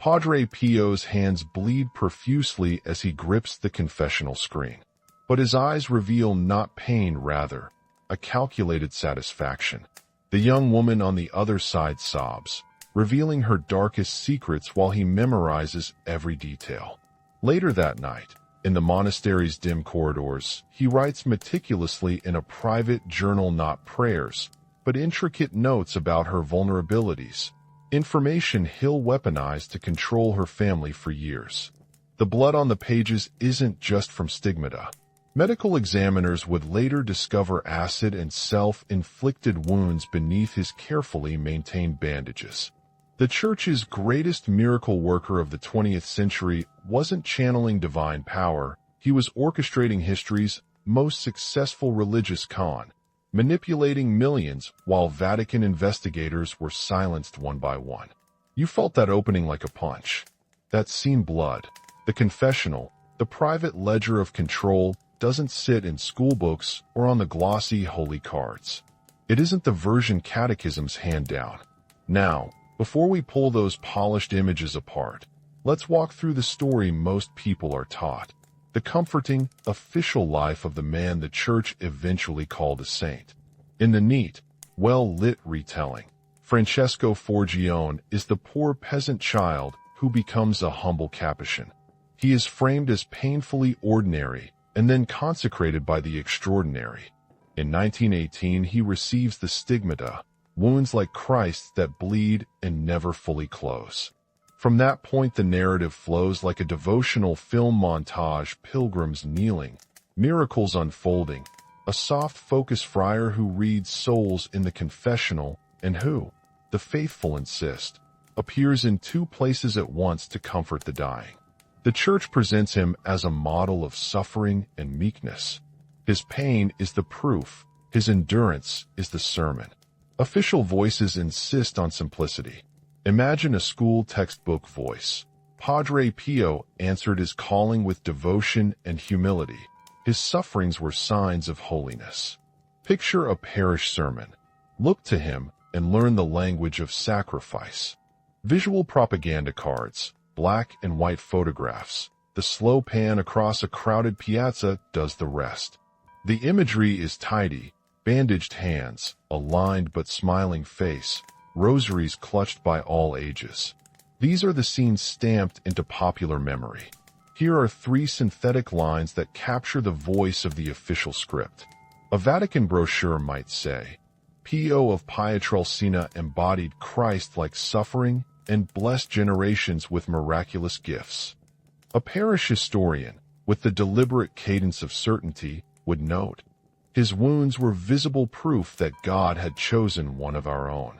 Padre Pio's hands bleed profusely as he grips the confessional screen. But his eyes reveal not pain, rather, a calculated satisfaction. The young woman on the other side sobs, revealing her darkest secrets while he memorizes every detail. Later that night, in the monastery's dim corridors, he writes meticulously in a private journal not prayers, but intricate notes about her vulnerabilities, information he'll weaponize to control her family for years. The blood on the pages isn't just from stigmata. Medical examiners would later discover acid and self-inflicted wounds beneath his carefully maintained bandages. The Church's greatest miracle worker of the 20th century wasn't channeling divine power, he was orchestrating history's most successful religious con, manipulating millions while Vatican investigators were silenced one by one. You felt that opening like a punch. That scene blood, the confessional, the private ledger of control doesn't sit in schoolbooks or on the glossy holy cards. It isn't the version catechisms hand down. Now, before we pull those polished images apart, let's walk through the story most people are taught, the comforting, official life of the man the Church eventually called a saint. In the neat, well-lit retelling, Francesco Forgione is the poor peasant child who becomes a humble Capuchin. He is framed as painfully ordinary and then consecrated by the extraordinary. In 1918, he receives the stigmata, wounds like Christ that bleed and never fully close. From that point, the narrative flows like a devotional film montage: pilgrims kneeling, miracles unfolding, a soft-focused friar who reads souls in the confessional, and who, the faithful insist, appears in two places at once to comfort the dying. The Church presents him as a model of suffering and meekness. His pain is the proof, his endurance is the sermon. Official voices insist on simplicity. Imagine a school textbook voice. Padre Pio answered his calling with devotion and humility. His sufferings were signs of holiness. Picture a parish sermon. Look to him and learn the language of sacrifice. Visual propaganda cards, black and white photographs. The slow pan across a crowded piazza does the rest. The imagery is tidy. Bandaged hands, a lined but smiling face, rosaries clutched by all ages. These are the scenes stamped into popular memory. Here are 3 synthetic lines that capture the voice of the official script. A Vatican brochure might say, Pio of Pietrelcina embodied Christ-like suffering and blessed generations with miraculous gifts. A parish historian, with the deliberate cadence of certainty, would note, his wounds were visible proof that God had chosen one of our own.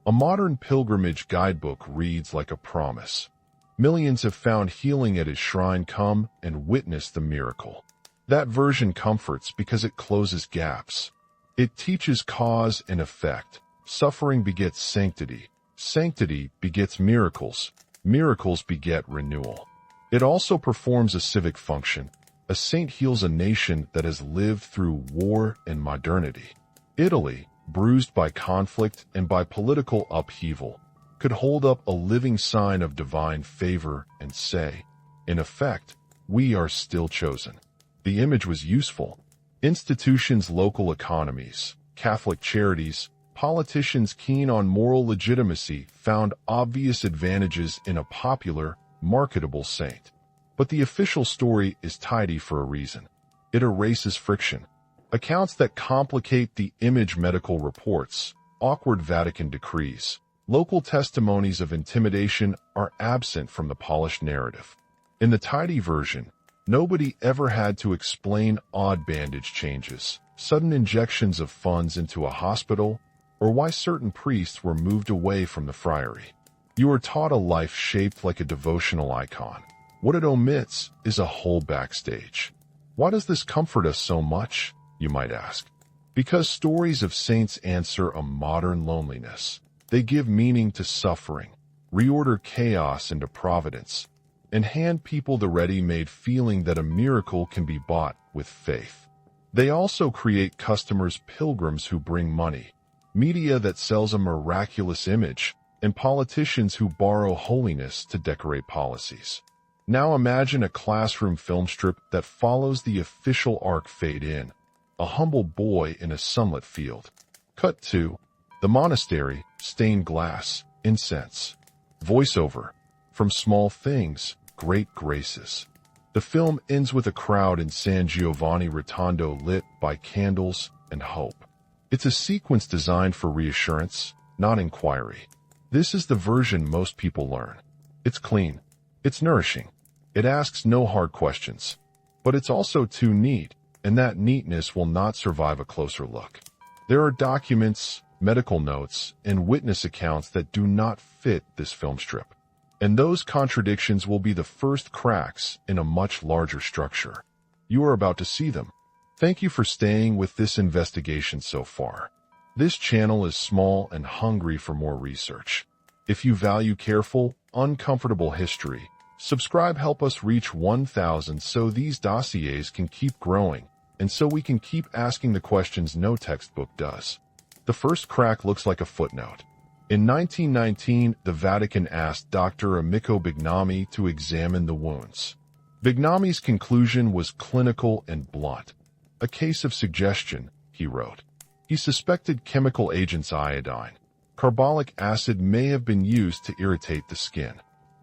A modern pilgrimage guidebook reads like a promise. Millions have found healing at his shrine. Come and witness the miracle. That version comforts because it closes gaps. It teaches cause and effect. Suffering begets sanctity. Sanctity begets miracles. Miracles beget renewal. It also performs a civic function. A saint heals a nation that has lived through war and modernity. Italy, bruised by conflict and by political upheaval, could hold up a living sign of divine favor and say, in effect, we are still chosen. The image was useful. Institutions, local economies, Catholic charities, politicians keen on moral legitimacy found obvious advantages in a popular, marketable saint. But the official story is tidy for a reason. It erases friction. Accounts that complicate the image, medical reports, awkward Vatican decrees, local testimonies of intimidation are absent from the polished narrative. In the tidy version, nobody ever had to explain odd bandage changes, sudden injections of funds into a hospital, or why certain priests were moved away from the friary. You are taught a life shaped like a devotional icon. What it omits is a whole backstage. Why does this comfort us so much, you might ask? Because stories of saints answer a modern loneliness. They give meaning to suffering, reorder chaos into providence, and hand people the ready-made feeling that a miracle can be bought with faith. They also create customers, pilgrims who bring money, media that sells a miraculous image, and politicians who borrow holiness to decorate policies. Now imagine a classroom film strip that follows the official arc fade in, a humble boy in a sunlit field. Cut to the monastery, stained glass, incense. Voiceover, from small things, great graces. The film ends with a crowd in San Giovanni Rotondo lit by candles and hope. It's a sequence designed for reassurance, not inquiry. This is the version most people learn. It's clean. It's nourishing. It asks no hard questions. But it's also too neat, and that neatness will not survive a closer look. There are documents, medical notes, and witness accounts that do not fit this film strip. And those contradictions will be the first cracks in a much larger structure. You are about to see them. Thank you for staying with this investigation so far. This channel is small and hungry for more research. If you value careful, uncomfortable history, subscribe. Help us reach 1,000 so these dossiers can keep growing, and so we can keep asking the questions no textbook does. The first crack looks like a footnote. In 1919, the Vatican asked Dr. Amico Bignami to examine the wounds. Bignami's conclusion was clinical and blunt. A case of suggestion, he wrote. He suspected chemical agents iodine. Carbolic acid may have been used to irritate the skin.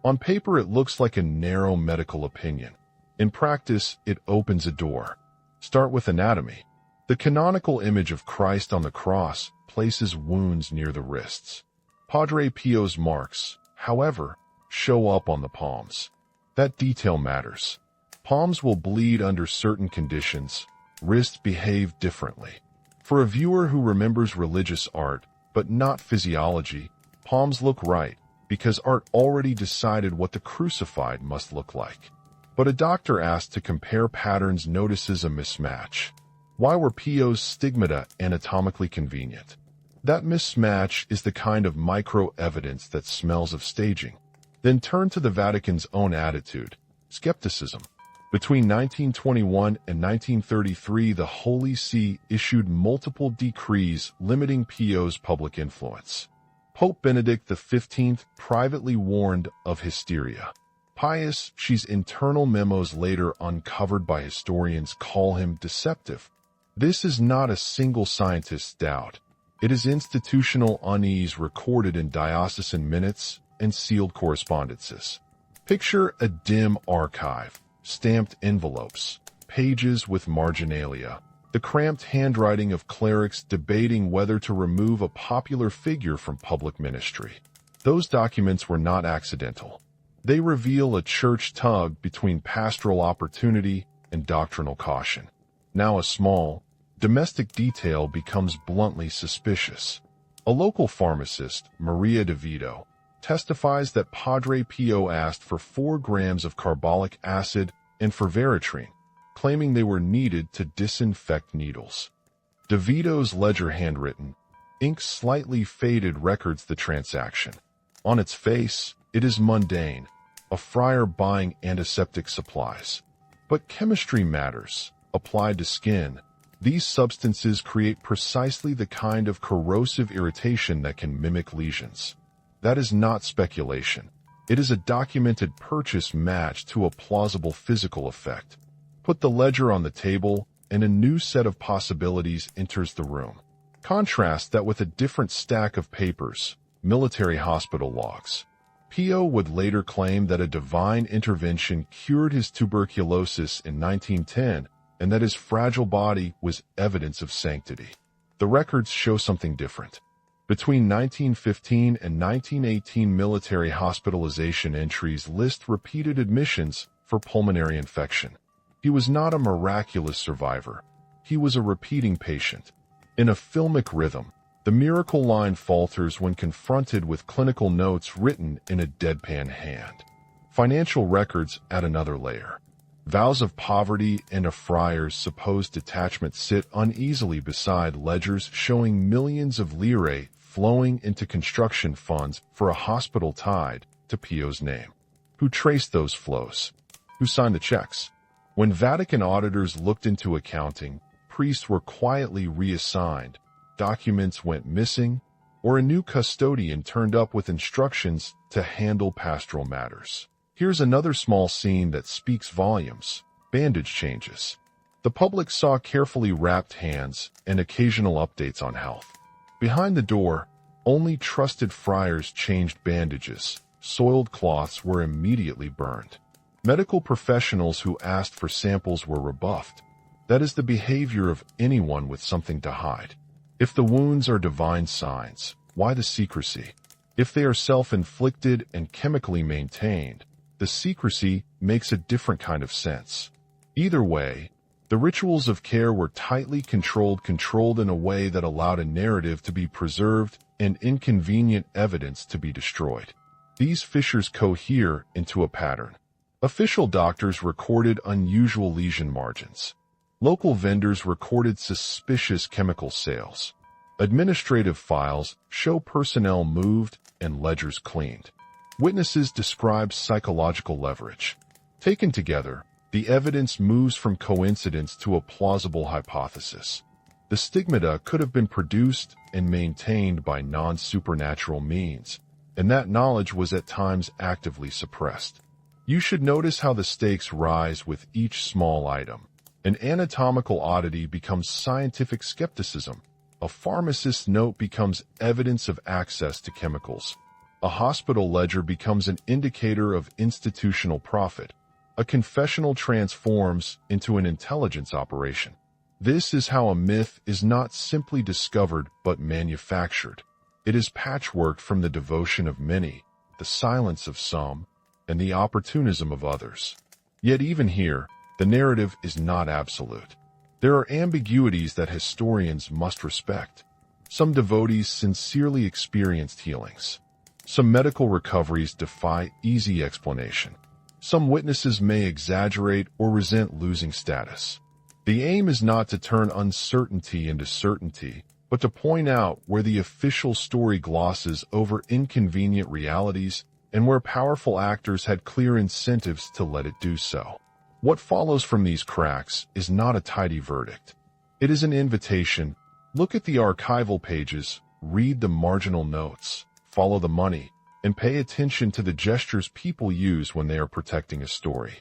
On paper, it looks like a narrow medical opinion. In practice, it opens a door. Start with anatomy. The canonical image of Christ on the cross places wounds near the wrists. Padre Pio's marks, however, show up on the palms. That detail matters. Palms will bleed under certain conditions. Wrists behave differently. For a viewer who remembers religious art, but not physiology, palms look right, because art already decided what the crucified must look like. But a doctor asked to compare patterns notices a mismatch. Why were Pio's stigmata anatomically convenient? That mismatch is the kind of micro-evidence that smells of staging. Then turn to the Vatican's own attitude, skepticism. Between 1921 and 1933, the Holy See issued multiple decrees limiting Pio's public influence. Pope Benedict XV privately warned of hysteria. Pius X's internal memos later uncovered by historians call him deceptive. This is not a single scientist's doubt. It is institutional unease recorded in diocesan minutes and sealed correspondences. Picture a dim archive, stamped envelopes, pages with marginalia, the cramped handwriting of clerics debating whether to remove a popular figure from public ministry. Those documents were not accidental. They reveal a church tug between pastoral opportunity and doctrinal caution. Now a small, domestic detail becomes bluntly suspicious. A local pharmacist, Maria DeVito, testifies that Padre Pio asked for 4 grams of carbolic acid and ferveritrine, claiming they were needed to disinfect needles. DeVito's ledger handwritten, ink slightly faded records the transaction. On its face, it is mundane, a friar buying antiseptic supplies. But chemistry matters. Applied to skin, these substances create precisely the kind of corrosive irritation that can mimic lesions. That is not speculation. It is a documented purchase matched to a plausible physical effect. Put the ledger on the table, and a new set of possibilities enters the room. Contrast that with a different stack of papers, military hospital logs. Pio would later claim that a divine intervention cured his tuberculosis in 1910, and that his fragile body was evidence of sanctity. The records show something different. Between 1915 and 1918, military hospitalization entries list repeated admissions for pulmonary infection. He was not a miraculous survivor. He was a repeating patient. In a filmic rhythm, the miracle line falters when confronted with clinical notes written in a deadpan hand. Financial records add another layer. Vows of poverty and a friar's supposed detachment sit uneasily beside ledgers showing millions of lire flowing into construction funds for a hospital tied to Pio's name. Who traced those flows? Who signed the checks? When Vatican auditors looked into accounting, priests were quietly reassigned, documents went missing, or a new custodian turned up with instructions to handle pastoral matters. Here's another small scene that speaks volumes: bandage changes. The public saw carefully wrapped hands and occasional updates on health. Behind the door, only trusted friars changed bandages. Soiled cloths were immediately burned. Medical professionals who asked for samples were rebuffed. That is the behavior of anyone with something to hide. If the wounds are divine signs, why the secrecy? If they are self-inflicted and chemically maintained, the secrecy makes a different kind of sense. Either way, the rituals of care were tightly controlled in a way that allowed a narrative to be preserved and inconvenient evidence to be destroyed. These fissures cohere into a pattern. Official doctors recorded unusual lesion margins. Local vendors recorded suspicious chemical sales. Administrative files show personnel moved and ledgers cleaned. Witnesses describe psychological leverage. Taken together, the evidence moves from coincidence to a plausible hypothesis. The stigmata could have been produced and maintained by non-supernatural means, and that knowledge was at times actively suppressed. You should notice how the stakes rise with each small item. An anatomical oddity becomes scientific skepticism. A pharmacist's note becomes evidence of access to chemicals. A hospital ledger becomes an indicator of institutional profit. A confessional transforms into an intelligence operation. This is how a myth is not simply discovered but manufactured. It is patchworked from the devotion of many, the silence of some, and the opportunism of others. Yet even here, the narrative is not absolute. There are ambiguities that historians must respect. Some devotees sincerely experienced healings. Some medical recoveries defy easy explanation. Some witnesses may exaggerate or resent losing status. The aim is not to turn uncertainty into certainty, but to point out where the official story glosses over inconvenient realities and where powerful actors had clear incentives to let it do so. What follows from these cracks is not a tidy verdict. It is an invitation. Look at the archival pages, read the marginal notes, follow the money, and pay attention to the gestures people use when they are protecting a story.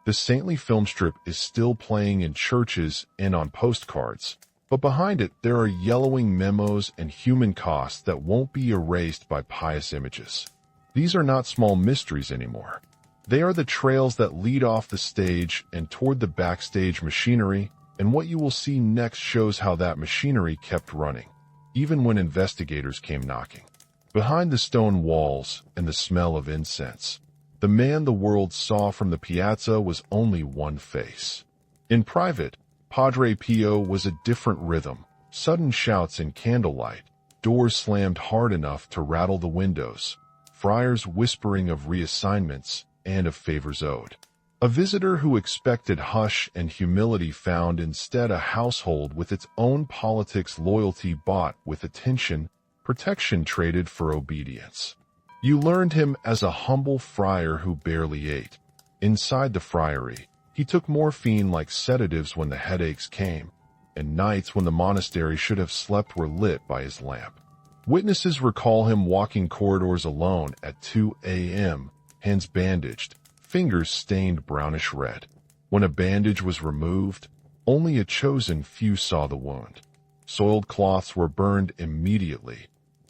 The saintly film strip is still playing in churches and on postcards, but behind it there are yellowing memos and human costs that won't be erased by pious images. These are not small mysteries anymore. They are the trails that lead off the stage and toward the backstage machinery, and what you will see next shows how that machinery kept running, even when investigators came knocking. Behind the stone walls and the smell of incense, the man the world saw from the piazza was only one face. In private, Padre Pio was a different rhythm, sudden shouts in candlelight, doors slammed hard enough to rattle the windows, friars whispering of reassignments and of favors owed. A visitor who expected hush and humility found instead a household with its own politics, loyalty bought with attention, protection traded for obedience. You learned him as a humble friar who barely ate. Inside the friary, he took morphine like sedatives when the headaches came, and nights when the monastery should have slept were lit by his lamp. Witnesses recall him walking corridors alone at 2 a.m., hands bandaged, fingers stained brownish red. When a bandage was removed, only a chosen few saw the wound. Soiled cloths were burned immediately.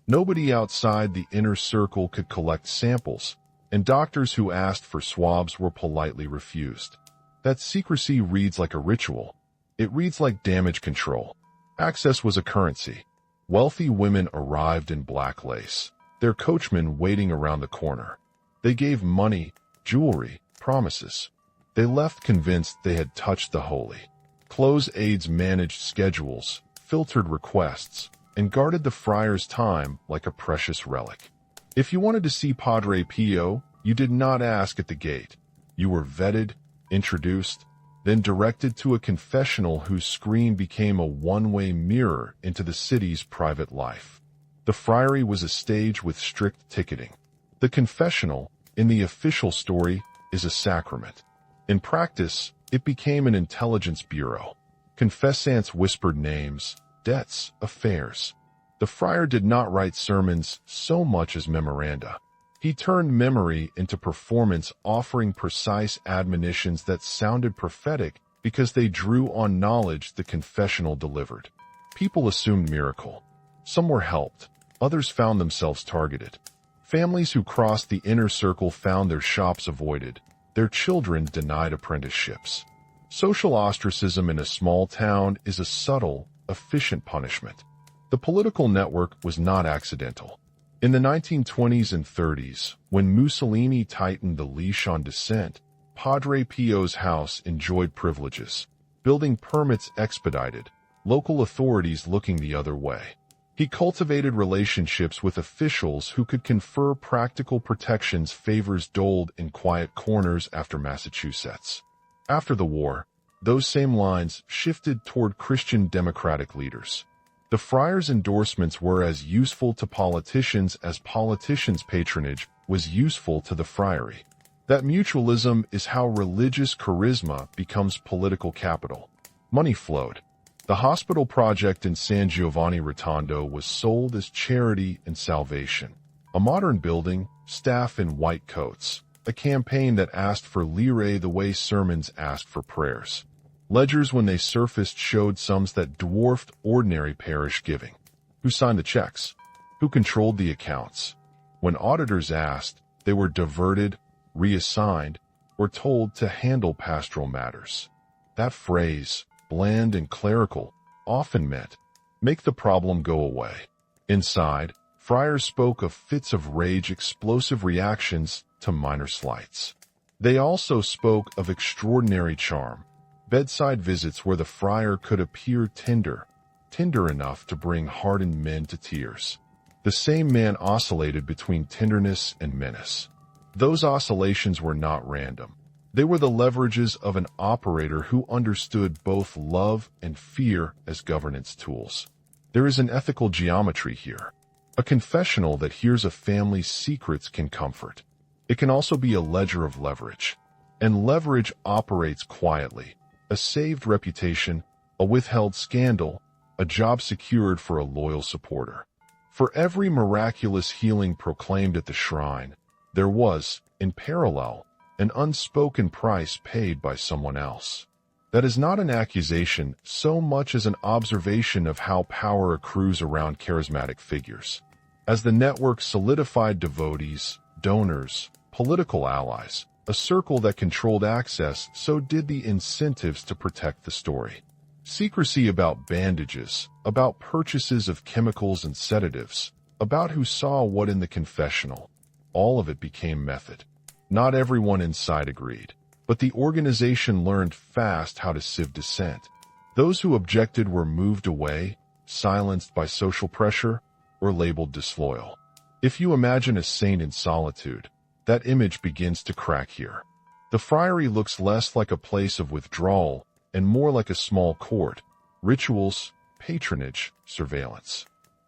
Nobody outside the inner circle could collect samples, and doctors who asked for swabs were politely refused. That secrecy reads like a ritual. It reads like damage control. Access was a currency. Wealthy women arrived in black lace, their coachmen waiting around the corner. They gave money, jewelry, promises. They left convinced they had touched the holy. Clothes aides managed schedules, filtered requests, and guarded the friar's time like a precious relic. If you wanted to see Padre Pio, you did not ask at the gate. You were vetted, introduced, then directed to a confessional whose screen became a one-way mirror into the city's private life. The friary was a stage with strict ticketing. The confessional, in the official story, is a sacrament. In practice, it became an intelligence bureau. Confessants whispered names, debts, affairs. The friar did not write sermons so much as memoranda. He turned memory into performance, offering precise admonitions that sounded prophetic because they drew on knowledge the confessional delivered. People assumed miracle. Some were helped. Others found themselves targeted. Families who crossed the inner circle found their shops avoided, their children denied apprenticeships. Social ostracism in a small town is a subtle, efficient punishment. The political network was not accidental. In the 1920s and 30s, when Mussolini tightened the leash on dissent, Padre Pio's house enjoyed privileges, building permits expedited, local authorities looking the other way. He cultivated relationships with officials who could confer practical protections, favors doled in quiet corners after Massachusetts. After the war, those same lines shifted toward Christian democratic leaders. The friars' endorsements were as useful to politicians as politicians' patronage was useful to the friary. That mutualism is how religious charisma becomes political capital. Money flowed. The hospital project in San Giovanni Rotondo was sold as charity and salvation. A modern building, staff in white coats. A campaign that asked for lire the way sermons asked for prayers. Ledgers, when they surfaced, showed sums that dwarfed ordinary parish giving. Who signed the checks? Who controlled the accounts? When auditors asked, they were diverted, reassigned, or told to handle pastoral matters. That phrase, bland and clerical, often meant, make the problem go away. Inside, friars spoke of fits of rage, explosive reactions to minor slights. They also spoke of extraordinary charm, bedside visits where the friar could appear tender enough to bring hardened men to tears. The same man oscillated between tenderness and menace. Those oscillations were not random. They were the leverages of an operator who understood both love and fear as governance tools. There is an ethical geometry here. A confessional that hears a family's secrets can comfort. It can also be a ledger of leverage. And leverage operates quietly. A saved reputation, a withheld scandal, a job secured for a loyal supporter. For every miraculous healing proclaimed at the shrine, there was, in parallel, an unspoken price paid by someone else. That is not an accusation so much as an observation of how power accrues around charismatic figures. As the network solidified devotees, donors, political allies, a circle that controlled access, so did the incentives to protect the story. Secrecy about bandages, about purchases of chemicals and sedatives, about who saw what in the confessional. All of it became method. Not everyone inside agreed, but the organization learned fast how to sieve dissent. Those who objected were moved away, silenced by social pressure, or labeled disloyal. If you imagine a saint in solitude, that image begins to crack here. The friary looks less like a place of withdrawal and more like a small court, rituals, patronage, surveillance.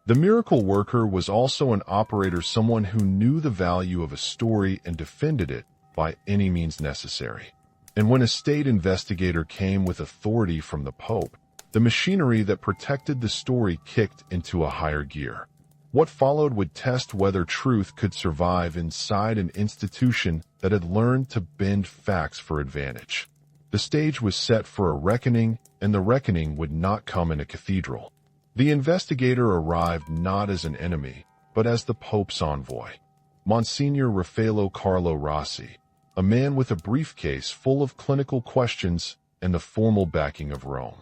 The miracle worker was also an operator, someone who knew the value of a story and defended it by any means necessary. And when a state investigator came with authority from the Pope, the machinery that protected the story kicked into a higher gear. What followed would test whether truth could survive inside an institution that had learned to bend facts for advantage. The stage was set for a reckoning, and the reckoning would not come in a cathedral. The investigator arrived not as an enemy, but as the Pope's envoy. Monsignor Raffaello Carlo Rossi, a man with a briefcase full of clinical questions and the formal backing of Rome.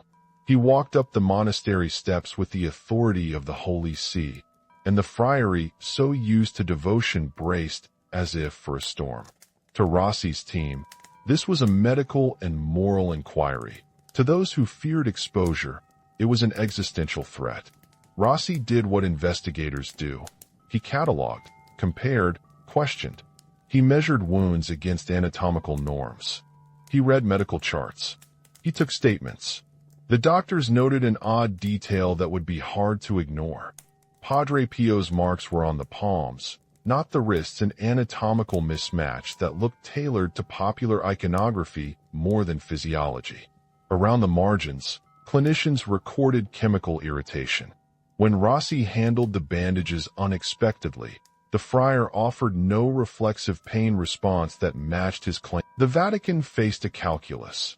He walked up the monastery steps with the authority of the Holy See, and the friary, so used to devotion, braced as if for a storm. To Rossi's team, this was a medical and moral inquiry. To those who feared exposure, it was an existential threat. Rossi did what investigators do. He cataloged, compared, questioned. He measured wounds against anatomical norms. He read medical charts. He took statements. The doctors noted an odd detail that would be hard to ignore. Padre Pio's marks were on the palms, not the wrists, an anatomical mismatch that looked tailored to popular iconography more than physiology. Around the margins, clinicians recorded chemical irritation. When Rossi handled the bandages unexpectedly, the friar offered no reflexive pain response that matched his claim. The Vatican faced a calculus: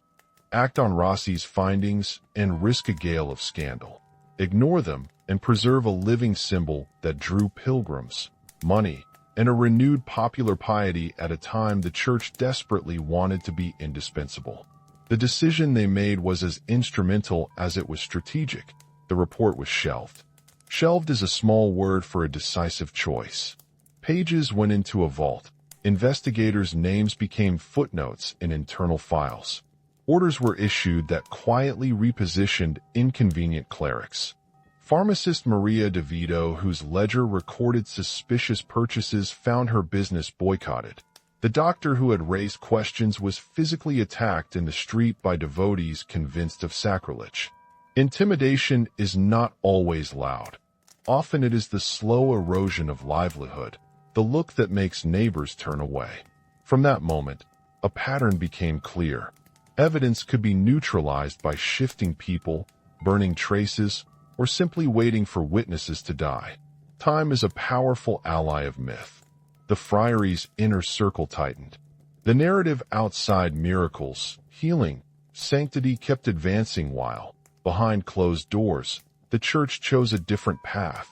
act on Rossi's findings and risk a gale of scandal. Ignore them and preserve a living symbol that drew pilgrims, money, and a renewed popular piety at a time the Church desperately wanted to be indispensable. The decision they made was as instrumental as it was strategic. The report was shelved. Shelved is a small word for a decisive choice. Pages went into a vault. Investigators' names became footnotes in internal files. Orders were issued that quietly repositioned inconvenient clerics. Pharmacist Maria De Vito, whose ledger recorded suspicious purchases, found her business boycotted. The doctor who had raised questions was physically attacked in the street by devotees convinced of sacrilege. Intimidation is not always loud. Often it is the slow erosion of livelihood, the look that makes neighbors turn away. From that moment, a pattern became clear. Evidence could be neutralized by shifting people, burning traces, or simply waiting for witnesses to die. Time is a powerful ally of myth. The friary's inner circle tightened. The narrative outside miracles, healing, sanctity kept advancing while, behind closed doors, the Church chose a different path: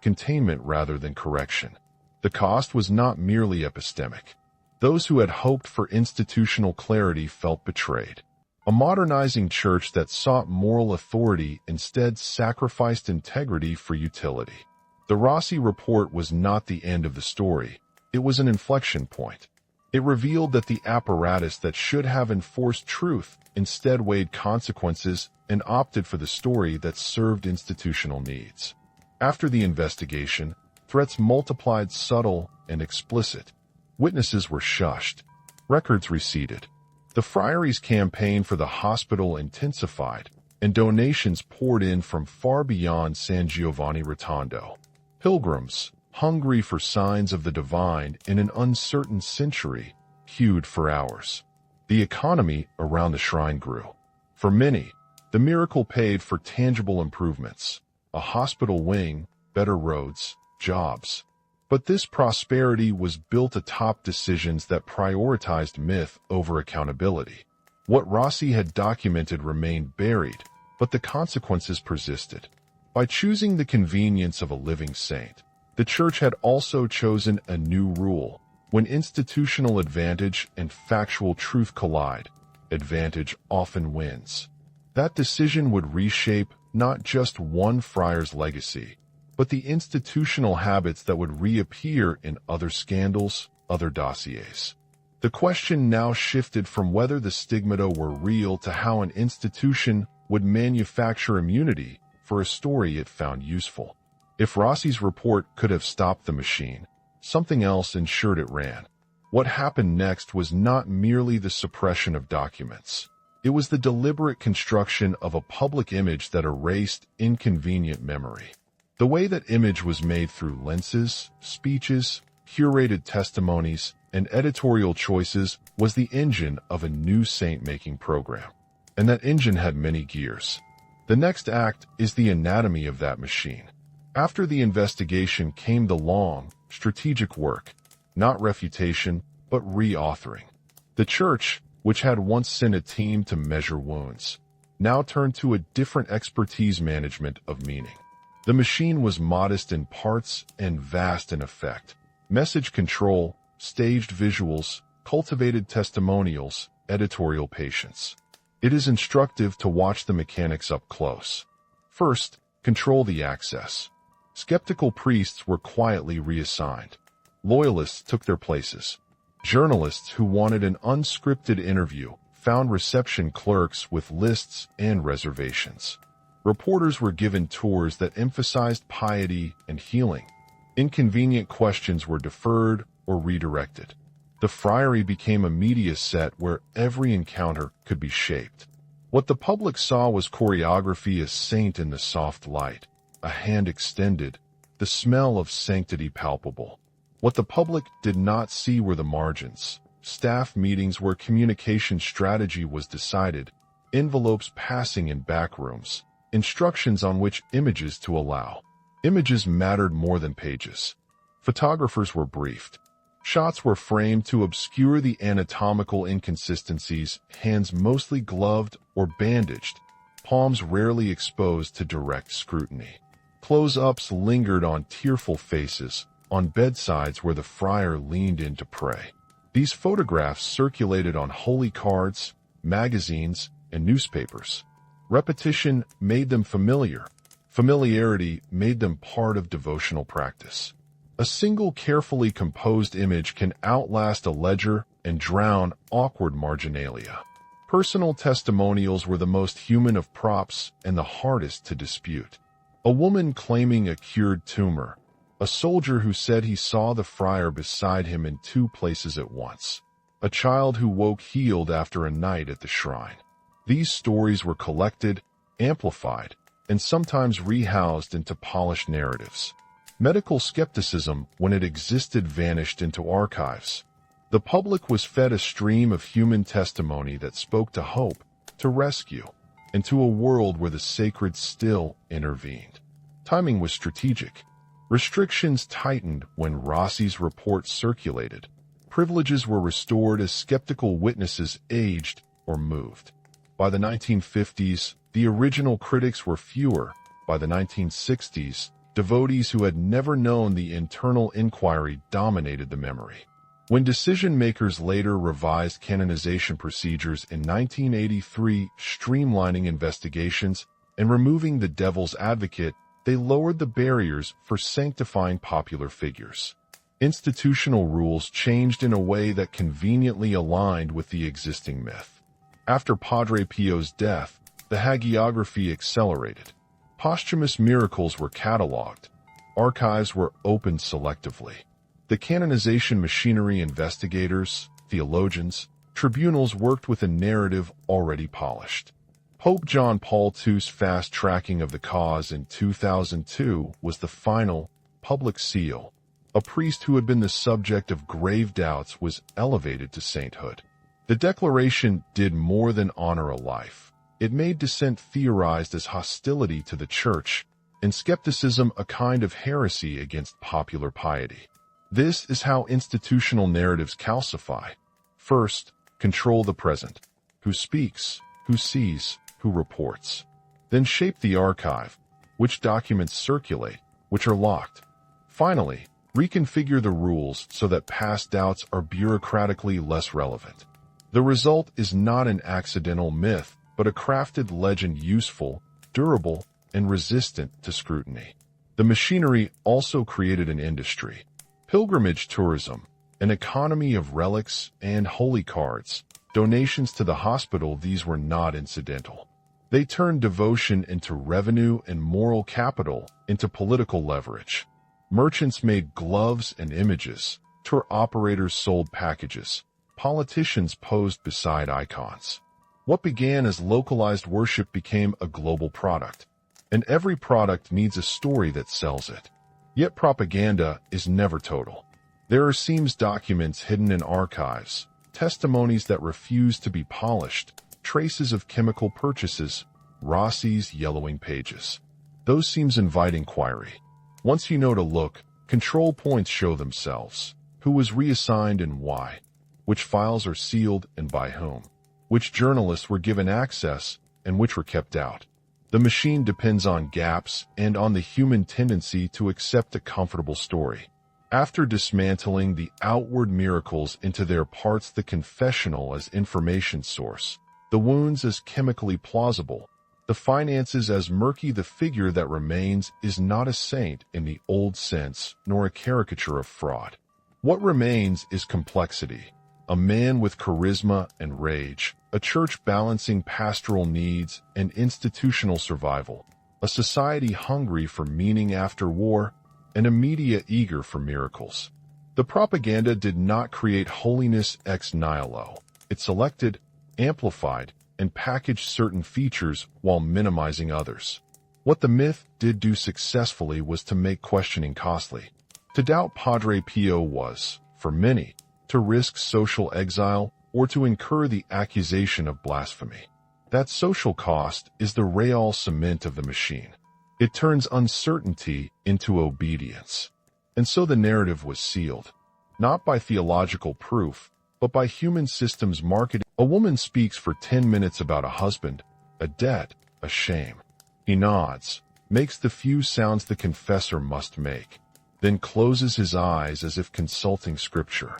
containment rather than correction. The cost was not merely epistemic. Those who had hoped for institutional clarity felt betrayed. A modernizing church that sought moral authority instead sacrificed integrity for utility. The Rossi report was not the end of the story. It was an inflection point. It revealed that the apparatus that should have enforced truth instead weighed consequences and opted for the story that served institutional needs. After the investigation, threats multiplied, subtle and explicit. Witnesses were shushed. Records receded. The friary's campaign for the hospital intensified, and donations poured in from far beyond San Giovanni Rotondo. Pilgrims, hungry for signs of the divine in an uncertain century, queued for hours. The economy around the shrine grew. For many, the miracle paid for tangible improvements: a hospital wing, better roads, jobs. But this prosperity was built atop decisions that prioritized myth over accountability. What Rossi had documented remained buried, but the consequences persisted. By choosing the convenience of a living saint, the Church had also chosen a new rule: when institutional advantage and factual truth collide, advantage often wins. That decision would reshape not just one friar's legacy, but the institutional habits that would reappear in other scandals, other dossiers. The question now shifted from whether the stigmata were real to how an institution would manufacture immunity for a story it found useful. If Rossi's report could have stopped the machine, something else ensured it ran. What happened next was not merely the suppression of documents. It was the deliberate construction of a public image that erased inconvenient memory. The way that image was made through lenses, speeches, curated testimonies, and editorial choices was the engine of a new saint-making program. And that engine had many gears. The next act is the anatomy of that machine. After the investigation came the long, strategic work, not refutation, but reauthoring. The Church, which had once sent a team to measure wounds, now turned to a different expertise: management of meaning. The machine was modest in parts and vast in effect. Message control, staged visuals, cultivated testimonials, editorial patience. It is instructive to watch the mechanics up close. First, control the access. Skeptical priests were quietly reassigned. Loyalists took their places. Journalists who wanted an unscripted interview found reception clerks with lists and reservations. Reporters were given tours that emphasized piety and healing. Inconvenient questions were deferred or redirected. The friary became a media set where every encounter could be shaped. What the public saw was choreography: a saint in the soft light, a hand extended, the smell of sanctity palpable. What the public did not see were the margins: staff meetings where communication strategy was decided, envelopes passing in back rooms, instructions on which images to allow. Images mattered more than pages. Photographers were briefed. Shots were framed to obscure the anatomical inconsistencies, hands mostly gloved or bandaged, palms rarely exposed to direct scrutiny. Close-ups lingered on tearful faces, on bedsides where the friar leaned in to pray. These photographs circulated on holy cards, magazines, and newspapers. Repetition made them familiar. Familiarity made them part of devotional practice. A single carefully composed image can outlast a ledger and drown awkward marginalia. Personal testimonials were the most human of props and the hardest to dispute. A woman claiming a cured tumor, a soldier who said he saw the friar beside him in 2 places at once, a child who woke healed after a night at the shrine. These stories were collected, amplified, and sometimes rehoused into polished narratives. Medical skepticism, when it existed, vanished into archives. The public was fed a stream of human testimony that spoke to hope, to rescue, and to a world where the sacred still intervened. Timing was strategic. Restrictions tightened when Rossi's report circulated. Privileges were restored as skeptical witnesses aged or moved. By the 1950s, the original critics were fewer. By the 1960s, devotees who had never known the internal inquiry dominated the memory. When decision-makers later revised canonization procedures in 1983, streamlining investigations and removing the devil's advocate, they lowered the barriers for sanctifying popular figures. Institutional rules changed in a way that conveniently aligned with the existing myth. After Padre Pio's death, the hagiography accelerated. Posthumous miracles were cataloged. Archives were opened selectively. The canonization machinery, investigators, theologians, tribunals worked with a narrative already polished. Pope John Paul II's fast-tracking of the cause in 2002 was the final, public seal. A priest who had been the subject of grave doubts was elevated to sainthood. The declaration did more than honor a life. It made dissent theorized as hostility to the Church, and skepticism a kind of heresy against popular piety. This is how institutional narratives calcify. First, control the present. Who speaks, who sees, who reports. Then shape the archive, which documents circulate, which are locked. Finally, reconfigure the rules so that past doubts are bureaucratically less relevant. The result is not an accidental myth, but a crafted legend useful, durable, and resistant to scrutiny. The machinery also created an industry. Pilgrimage tourism, an economy of relics and holy cards, donations to the hospital. These were not incidental. They turned devotion into revenue and moral capital into political leverage. Merchants made gloves and images. Tour operators sold packages. Politicians posed beside icons. What began as localized worship became a global product. And every product needs a story that sells it. Yet propaganda is never total. There are seams documents hidden in archives, testimonies that refuse to be polished, traces of chemical purchases, Rossi's yellowing pages. Those seams invite inquiry. Once you know to look, control points show themselves. Who was reassigned and why? Which files are sealed and by whom? Which journalists were given access and which were kept out? The machine depends on gaps and on the human tendency to accept a comfortable story. After dismantling the outward miracles into their parts, the confessional as information source, the wounds as chemically plausible, the finances as murky, the figure that remains is not a saint in the old sense, nor a caricature of fraud. What remains is complexity. A man with charisma and rage, a church balancing pastoral needs and institutional survival, a society hungry for meaning after war, and a media eager for miracles. The propaganda did not create holiness ex nihilo. It selected, amplified, and packaged certain features while minimizing others. What the myth did do successfully was to make questioning costly. To doubt Padre Pio was, for many, to risk social exile or to incur the accusation of blasphemy. That social cost is the real cement of the machine. It turns uncertainty into obedience. And so the narrative was sealed, not by theological proof, but by human systems marketing. A woman speaks for 10 minutes about a husband, a debt, a shame. He nods, makes the few sounds the confessor must make, then closes his eyes as if consulting scripture.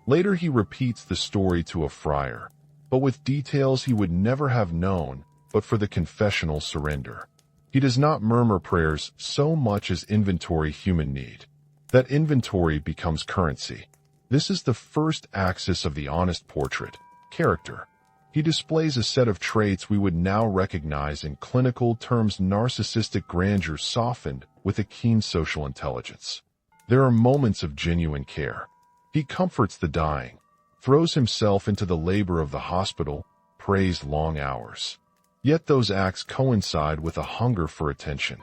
Later he repeats the story to a friar, but with details he would never have known but for the confessional surrender. He does not murmur prayers so much as inventory human need. That inventory becomes currency. This is the first axis of the honest portrait, character. He displays a set of traits we would now recognize in clinical terms: narcissistic grandeur softened with a keen social intelligence. There are moments of genuine care. He comforts the dying, throws himself into the labor of the hospital, prays long hours. Yet those acts coincide with a hunger for attention.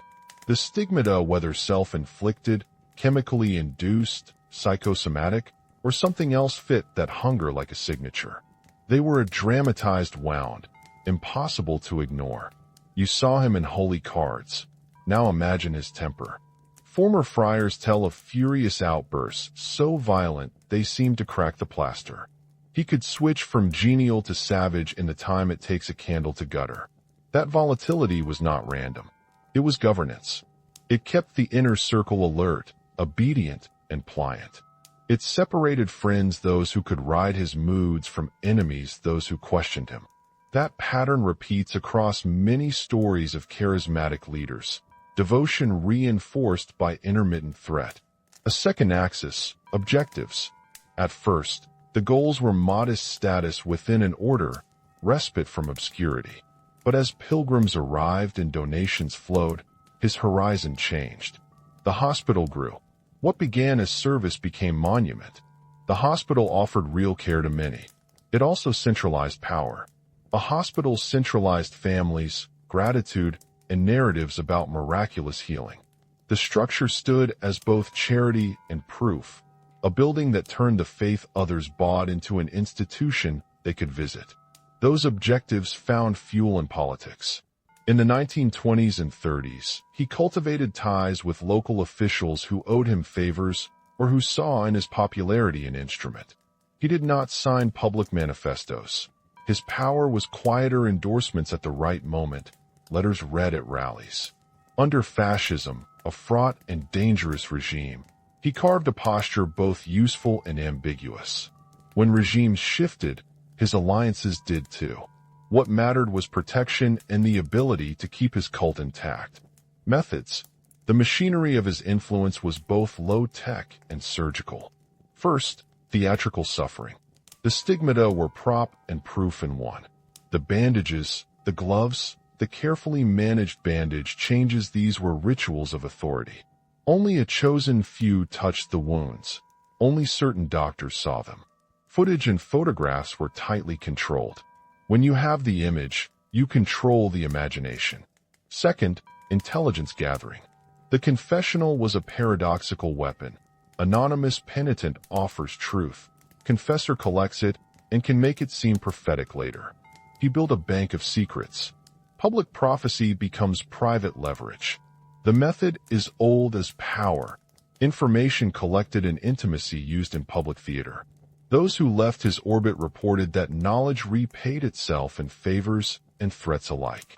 The stigmata, whether self-inflicted, chemically induced, psychosomatic, or something else, fit that hunger like a signature. They were a dramatized wound, impossible to ignore. You saw him in holy cards. Now imagine his temper. Former friars tell of furious outbursts so violent they seemed to crack the plaster. He could switch from genial to savage in the time it takes a candle to gutter. That volatility was not random. It was governance. It kept the inner circle alert, obedient, and pliant. It separated friends, those who could ride his moods, from enemies, those who questioned him. That pattern repeats across many stories of charismatic leaders. Devotion reinforced by intermittent threat. A second axis, objectives. At first, the goals were modest status within an order, respite from obscurity. But as pilgrims arrived and donations flowed, his horizon changed. The hospital grew. What began as service became monument. The hospital offered real care to many. It also centralized power. A hospital centralized families, gratitude, and narratives about miraculous healing. The structure stood as both charity and proof, a building that turned the faith others bought into an institution they could visit. Those objectives found fuel in politics. In the 1920s and 30s, he cultivated ties with local officials who owed him favors or who saw in his popularity an instrument. He did not sign public manifestos. His power was quieter endorsements at the right moment, letters read at rallies. Under fascism, a fraught and dangerous regime, he carved a posture both useful and ambiguous. When regimes shifted, his alliances did too. What mattered was protection and the ability to keep his cult intact. Methods. The machinery of his influence was both low-tech and surgical. First, theatrical suffering. The stigmata were prop and proof in one. The bandages, the gloves, the carefully managed bandage changes, these were rituals of authority. Only a chosen few touched the wounds. Only certain doctors saw them. Footage and photographs were tightly controlled. When you have the image, you control the imagination. Second, intelligence gathering. The confessional was a paradoxical weapon. Anonymous penitent offers truth. Confessor collects it and can make it seem prophetic later. He built a bank of secrets. Public prophecy becomes private leverage. The method is old as power. Information collected in intimacy used in public theater. Those who left his orbit reported that knowledge repaid itself in favors and threats alike.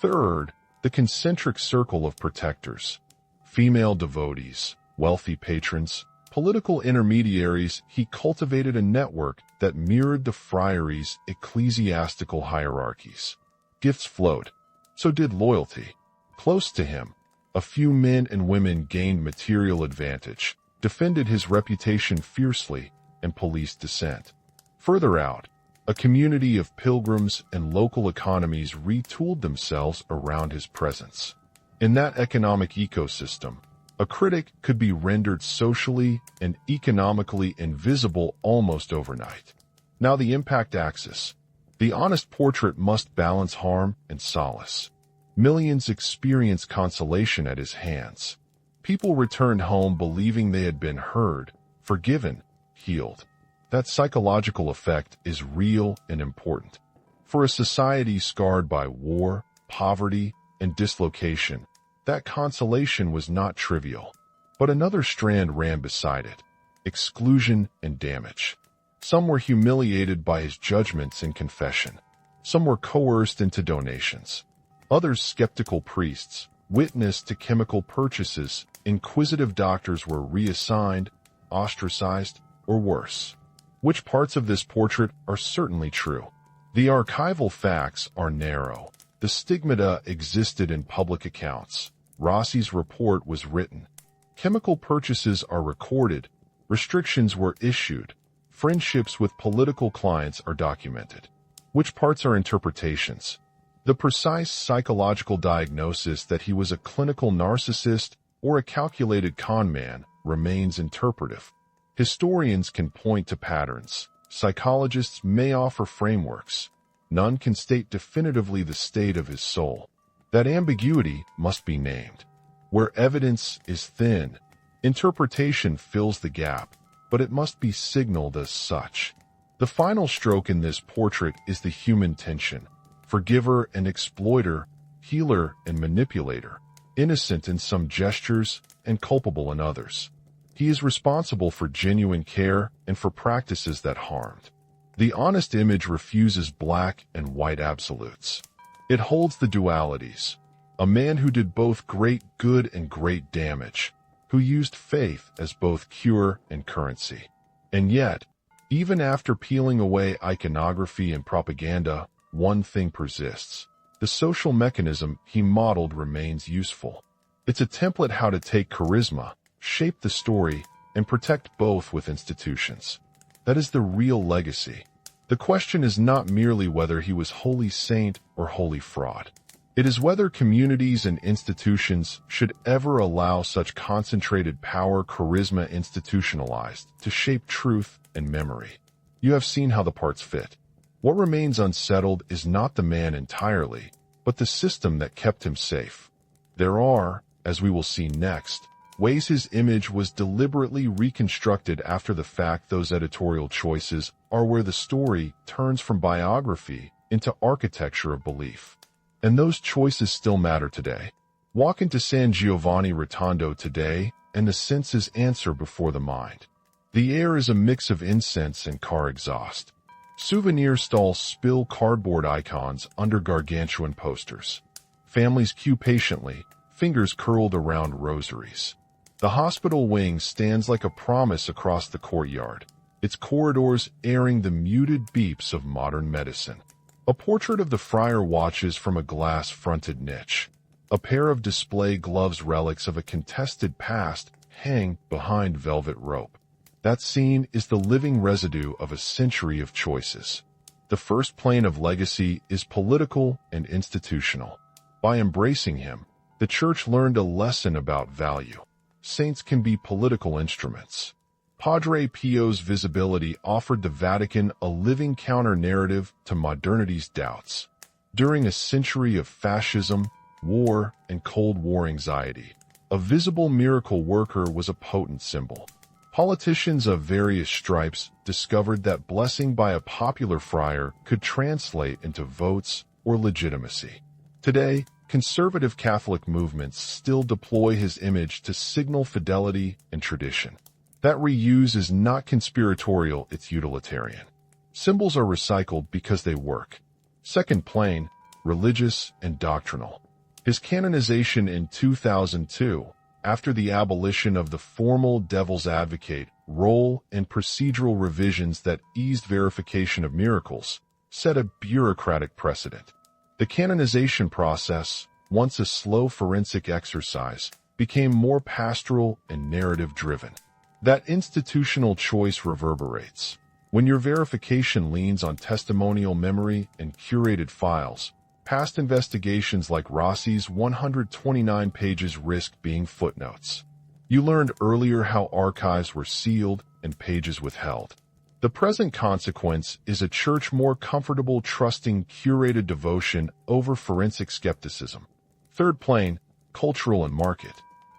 Third, the concentric circle of protectors. Female devotees, wealthy patrons, political intermediaries. He cultivated a network that mirrored the friary's ecclesiastical hierarchies. Gifts flowed. So did loyalty. Close to him, a few men and women gained material advantage, defended his reputation fiercely, and policed dissent. Further out, a community of pilgrims and local economies retooled themselves around his presence. In that economic ecosystem, a critic could be rendered socially and economically invisible almost overnight. Now the impact axis. The honest portrait must balance harm and solace. Millions experienced consolation at his hands. People returned home believing they had been heard, forgiven, healed. That psychological effect is real and important. For a society scarred by war, poverty, and dislocation, that consolation was not trivial. But another strand ran beside it: exclusion and damage. Some were humiliated by his judgments and confession. Some were coerced into donations. Others, skeptical priests, witnessed to chemical purchases. Inquisitive doctors were reassigned, ostracized, or worse. Which parts of this portrait are certainly true? The archival facts are narrow. The stigmata existed in public accounts. Rossi's report was written. Chemical purchases are recorded. Restrictions were issued. Friendships with political clients are documented. Which parts are interpretations? The precise psychological diagnosis that he was a clinical narcissist or a calculated con man remains interpretive. Historians can point to patterns. Psychologists may offer frameworks. None can state definitively the state of his soul. That ambiguity must be named. Where evidence is thin, interpretation fills the gap, but it must be signaled as such. The final stroke in this portrait is the human tension: forgiver and exploiter, healer and manipulator, innocent in some gestures and culpable in others. He is responsible for genuine care and for practices that harmed. The honest image refuses black and white absolutes. It holds the dualities: a man who did both great good and great damage, who used faith as both cure and currency. And yet, even after peeling away iconography and propaganda, one thing persists: the social mechanism he modeled remains useful. It's a template how to take charisma, shape the story, and protect both with institutions. That is the real legacy. The question is not merely whether he was holy saint or holy fraud. It is whether communities and institutions should ever allow such concentrated power, charisma institutionalized, to shape truth and memory. You have seen how the parts fit. What remains unsettled is not the man entirely, but the system that kept him safe. There are, as we will see next, ways his image was deliberately reconstructed after the fact. Those editorial choices are where the story turns from biography into architecture of belief. And those choices still matter today. Walk into San Giovanni Rotondo today, and the senses answer before the mind. The air is a mix of incense and car exhaust. Souvenir stalls spill cardboard icons under gargantuan posters. Families queue patiently, fingers curled around rosaries. The hospital wing stands like a promise across the courtyard, its corridors airing the muted beeps of modern medicine. A portrait of the friar watches from a glass-fronted niche. A pair of display gloves, relics of a contested past, hang behind velvet rope. That scene is the living residue of a century of choices. The first plane of legacy is political and institutional. By embracing him, the Church learned a lesson about value. Saints can be political instruments. Padre Pio's visibility offered the Vatican a living counter-narrative to modernity's doubts. During a century of fascism, war, and Cold War anxiety, a visible miracle worker was a potent symbol. Politicians of various stripes discovered that blessing by a popular friar could translate into votes or legitimacy. Today, conservative Catholic movements still deploy his image to signal fidelity and tradition. That reuse is not conspiratorial, it's utilitarian. Symbols are recycled because they work. Second plane, religious and doctrinal. His canonization in 2002, after the abolition of the formal devil's advocate role and procedural revisions that eased verification of miracles, set a bureaucratic precedent. The canonization process, once a slow forensic exercise, became more pastoral and narrative-driven. That institutional choice reverberates. When your verification leans on testimonial memory and curated files, past investigations like Rossi's 129 pages risk being footnotes. You learned earlier how archives were sealed and pages withheld. The present consequence is a church more comfortable trusting curated devotion over forensic skepticism. Third plane, cultural and market.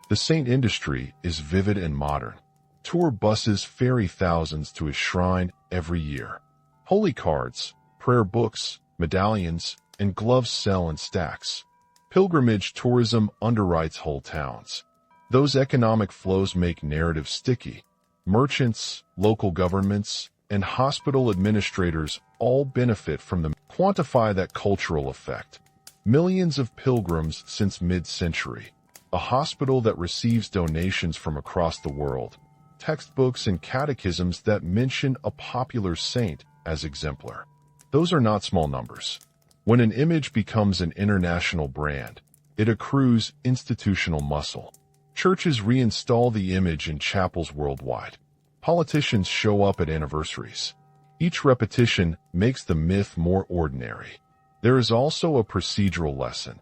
The saint industry is vivid and modern. Tour buses ferry thousands to his shrine every year. Holy cards, prayer books, medallions, and gloves sell in stacks. Pilgrimage tourism underwrites whole towns. Those economic flows make narrative sticky. Merchants, local governments, and hospital administrators all benefit from them. Quantify that cultural effect. Millions of pilgrims since mid-century. A hospital that receives donations from across the world. Textbooks and catechisms that mention a popular saint as exemplar. Those are not small numbers. When an image becomes an international brand, it accrues institutional muscle. Churches reinstall the image in chapels worldwide. Politicians show up at anniversaries. Each repetition makes the myth more ordinary. There is also a procedural lesson.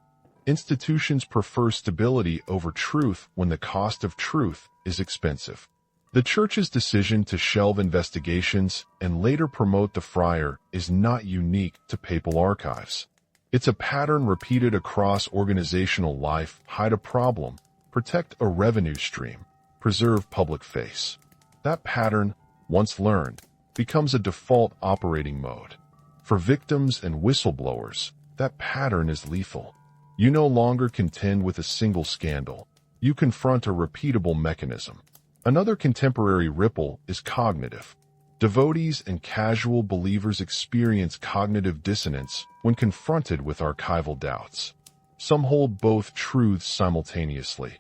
Institutions prefer stability over truth when the cost of truth is expensive. The Church's decision to shelve investigations and later promote the friar is not unique to papal archives. It's a pattern repeated across organizational life: hide a problem, protect a revenue stream, preserve public face. That pattern, once learned, becomes a default operating mode. For victims and whistleblowers, that pattern is lethal. You no longer contend with a single scandal. You confront a repeatable mechanism. Another contemporary ripple is cognitive. Devotees and casual believers experience cognitive dissonance when confronted with archival doubts. Some hold both truths simultaneously.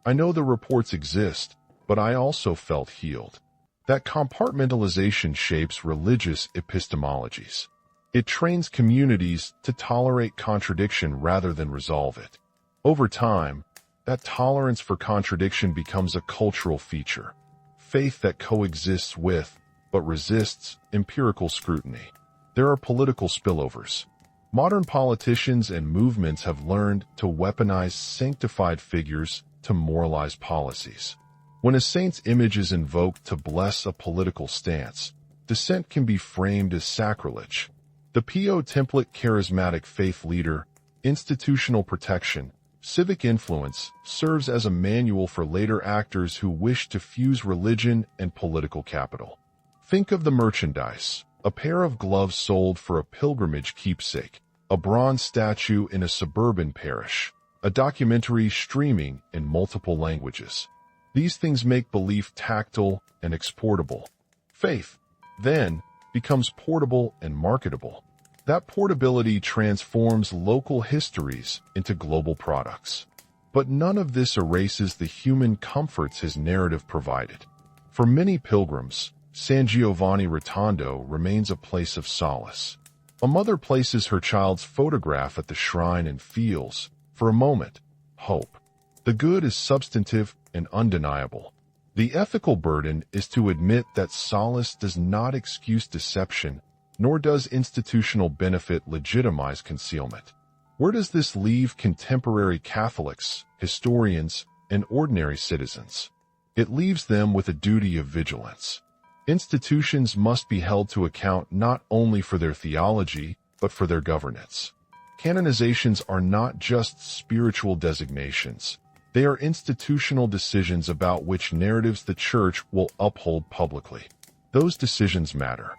I know the reports exist, but I also felt healed. That compartmentalization shapes religious epistemologies. It trains communities to tolerate contradiction rather than resolve it. Over time, that tolerance for contradiction becomes a cultural feature. Faith that coexists with, but resists, empirical scrutiny. There are political spillovers. Modern politicians and movements have learned to weaponize sanctified figures to moralize policies. When a saint's image is invoked to bless a political stance, dissent can be framed as sacrilege. The Pio template: charismatic faith leader, institutional protection, civic influence, serves as a manual for later actors who wish to fuse religion and political capital. Think of the merchandise: a pair of gloves sold for a pilgrimage keepsake, a bronze statue in a suburban parish, a documentary streaming in multiple languages. These things make belief tactile and exportable. Faith, then, becomes portable and marketable. That portability transforms local histories into global products. But none of this erases the human comforts his narrative provided. For many pilgrims, San Giovanni Rotondo remains a place of solace. A mother places her child's photograph at the shrine and feels, for a moment, hope. The good is substantive and undeniable. The ethical burden is to admit that solace does not excuse deception, nor does institutional benefit legitimize concealment. Where does this leave contemporary Catholics, historians, and ordinary citizens? It leaves them with a duty of vigilance. Institutions must be held to account not only for their theology, but for their governance. Canonizations are not just spiritual designations. They are institutional decisions about which narratives the Church will uphold publicly. Those decisions matter.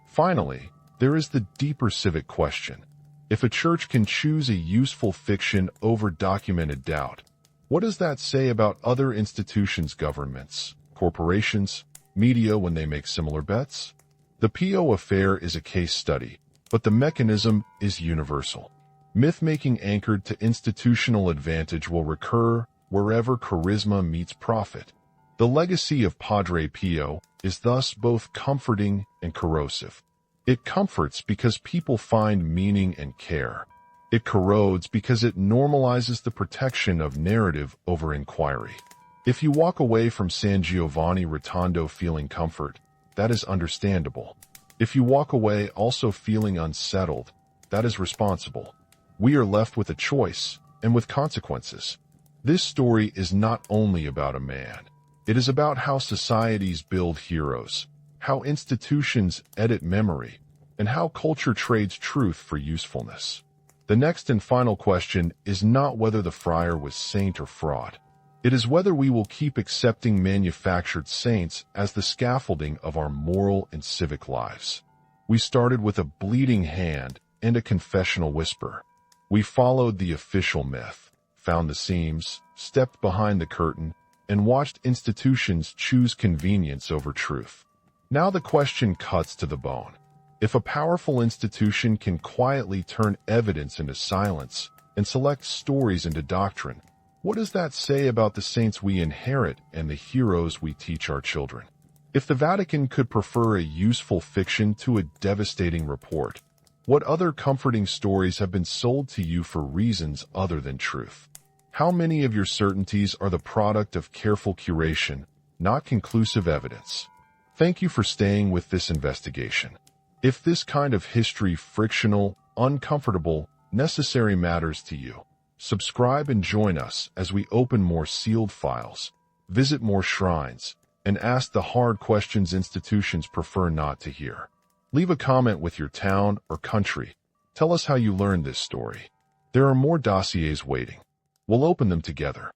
Finally, there is the deeper civic question. If a church can choose a useful fiction over documented doubt, what does that say about other institutions, governments, corporations, media when they make similar bets? The Pio affair is a case study, but the mechanism is universal. Myth-making anchored to institutional advantage will recur wherever charisma meets profit. The legacy of Padre Pio is thus both comforting and corrosive. It comforts because people find meaning and care. It corrodes because it normalizes the protection of narrative over inquiry. If you walk away from San Giovanni Rotondo feeling comfort, that is understandable. If you walk away also feeling unsettled, that is responsible. We are left with a choice and with consequences. This story is not only about a man. It is about how societies build heroes, how institutions edit memory, and how culture trades truth for usefulness. The next and final question is not whether the friar was saint or fraud. It is whether we will keep accepting manufactured saints as the scaffolding of our moral and civic lives. We started with a bleeding hand and a confessional whisper. We followed the official myth, found the seams, stepped behind the curtain, and watched institutions choose convenience over truth. Now the question cuts to the bone. If a powerful institution can quietly turn evidence into silence and select stories into doctrine, what does that say about the saints we inherit and the heroes we teach our children? If the Vatican could prefer a useful fiction to a devastating report, what other comforting stories have been sold to you for reasons other than truth? How many of your certainties are the product of careful curation, not conclusive evidence? Thank you for staying with this investigation. If this kind of history, frictional, uncomfortable, necessary matters to you, subscribe and join us as we open more sealed files, visit more shrines, and ask the hard questions institutions prefer not to hear. Leave a comment with your town or country. Tell us how you learned this story. There are more dossiers waiting. We'll open them together.